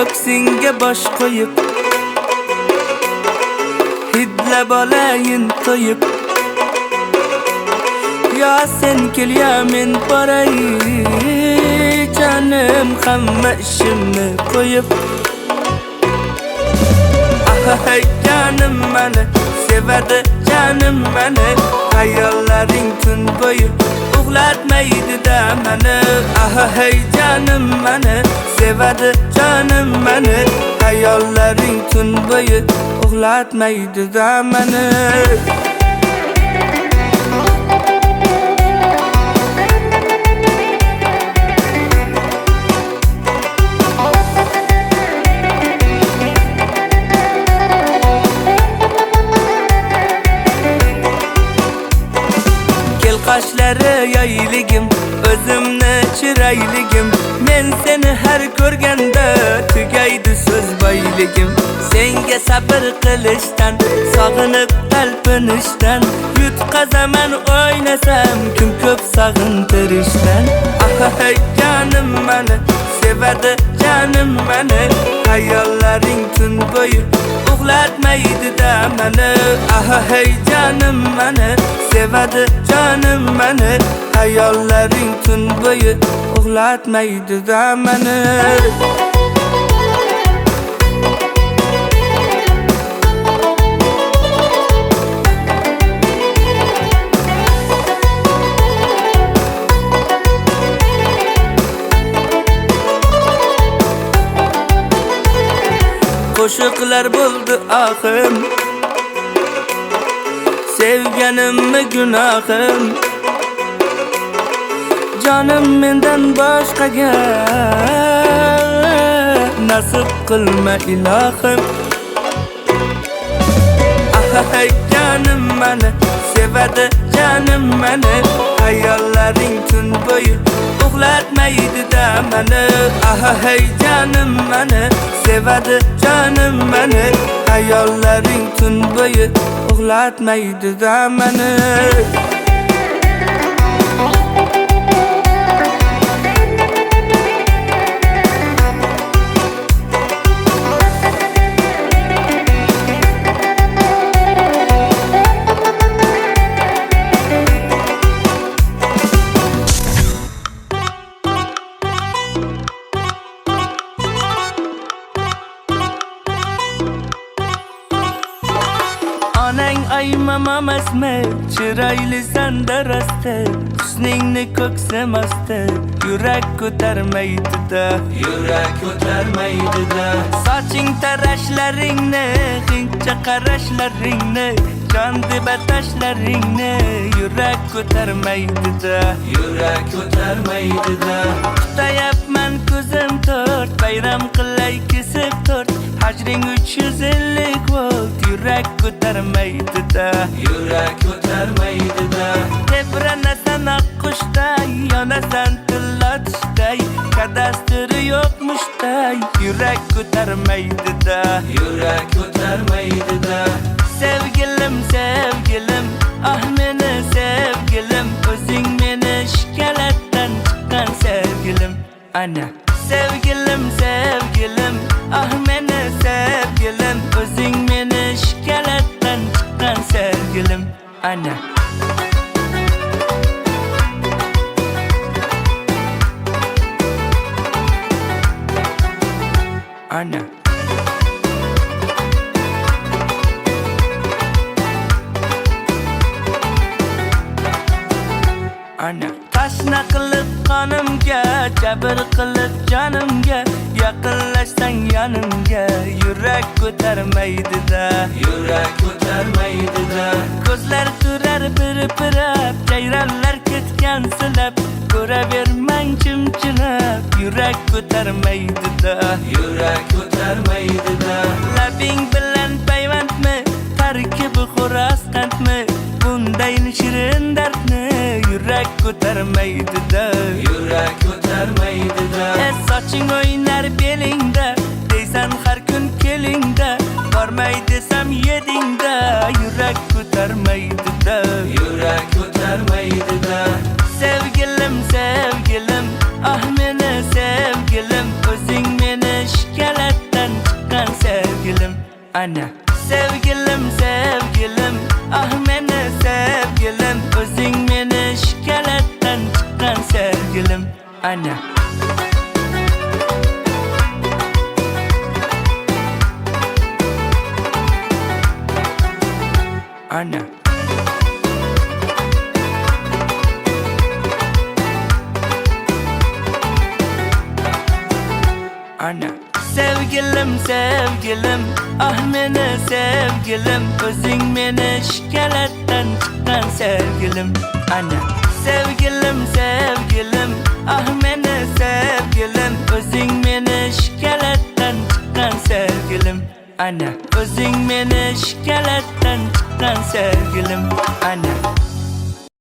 ko'ksingga bosh qo'yib, hidlab olayin to'yib. Ya sen kel ya men boray, canım hamma ishimni qo'yib. Hey canım meni sevadi, canım meni hayollaring tun bo'yi uxlatmaydi-da meni. Hey canım meni sevadi, canım meni hayollaring tun bo'yi uxlatmaydi-da meni. Qoshlari yayligim, o'zimni chirayligim. Men seni har ko'rganda tugaydi so'z boyligim. Senga sabr qilishdan, sog'inib talpinishdan, yutqazaman o'ynasam kim ko'p sog'intirishdan. Hey canım meni sevadi, canım meni hayollaring tun bo'yi uxlatmaydi-da meni. Hey canım meni sevadi, canım meni hayollaring tun bo'yi uxlatmaydi-da meni. Qo'shiqlar bo'ldi oxim, sevganimmi gunohim. Jonim mendan boshqaga nasib qilma ilohim. Hey canım meni sevadi, canım meni hayollaring tun bo'yi uxlatmaydi-da meni. Hey canım meni sevadi, canım meni hayollaring tun bo'yi uxlatmaydi-da meni. Onang aymamam asma, chiroylisan darasta, husningni ko'ksam osti, yurak ko'tarmaydi-da, yurak ko'tarmaydi-da. Soching tarashlaringni, hingcha qarashlaringni, jon deb atashlaringni yurak ko'tarmaydi-da, yurak ko'tarmaydi-da. Kutayapman ko'zim to'rt, bayram qilay kesib to'rt, hajring 350 volt, yurak ko'tarmaydi-da, yurak ko'tarmaydi-da. Tebranasan oqqushday, yonasan tillatishday, kadastri yo'qmushday, yurak ko'tarmaydi-da, yurak ko'tarmaydi-da. Sevgilim, sevgilim, ah meni sevgilim, o'zing meni shikalatdan chiqqan sevgilim. Ana sevgilim, sevgilim, ah meni sevgilim, o'zing meni shikalatdan chiqqan sevgilim. Ana ana ana. Tashna qilib qonimga, jabr qilib jonimga, yaqinlashsang yonimga, yurak ko'tarmaydi-da, yurak ko'tarmaydi-da. Ko'zlar turar bir-birab, jayronlar ketgan silab, ko'ravermang chimchilab, yurak ko'tarmaydi-da, yurak ko'tarmaydi-da. Labing bilan payvandmi, tarkibi xo'roz qandmi, bunday shirin dardni yurak ko'tarmaydi-da, yurak ko'tarmaydi-da. Soching o'ynar belingda, deysan har kun kelingda, bormay desam yedingda, yurak ko'tarmaydi-da, yurak ko'tarmaydi-da. Sevgilim, sevgilim, ah meni sevgilim, o'zing meni shikalat ah meni sevgilim, o'zing meni shikalatdan chiqqan sevgilim. Ana ana ana sevgilim sevgilim, ah meni sevgilim, o'zing meni shikalatdan chiqqan sevgilim. Ana sevgilim sevgilim, ah meni sevgilim, o'zing meni shikalatdan chiqqan sevgilim. Ana o'zing meni shikalatdan chiqqan sevgilim. Ana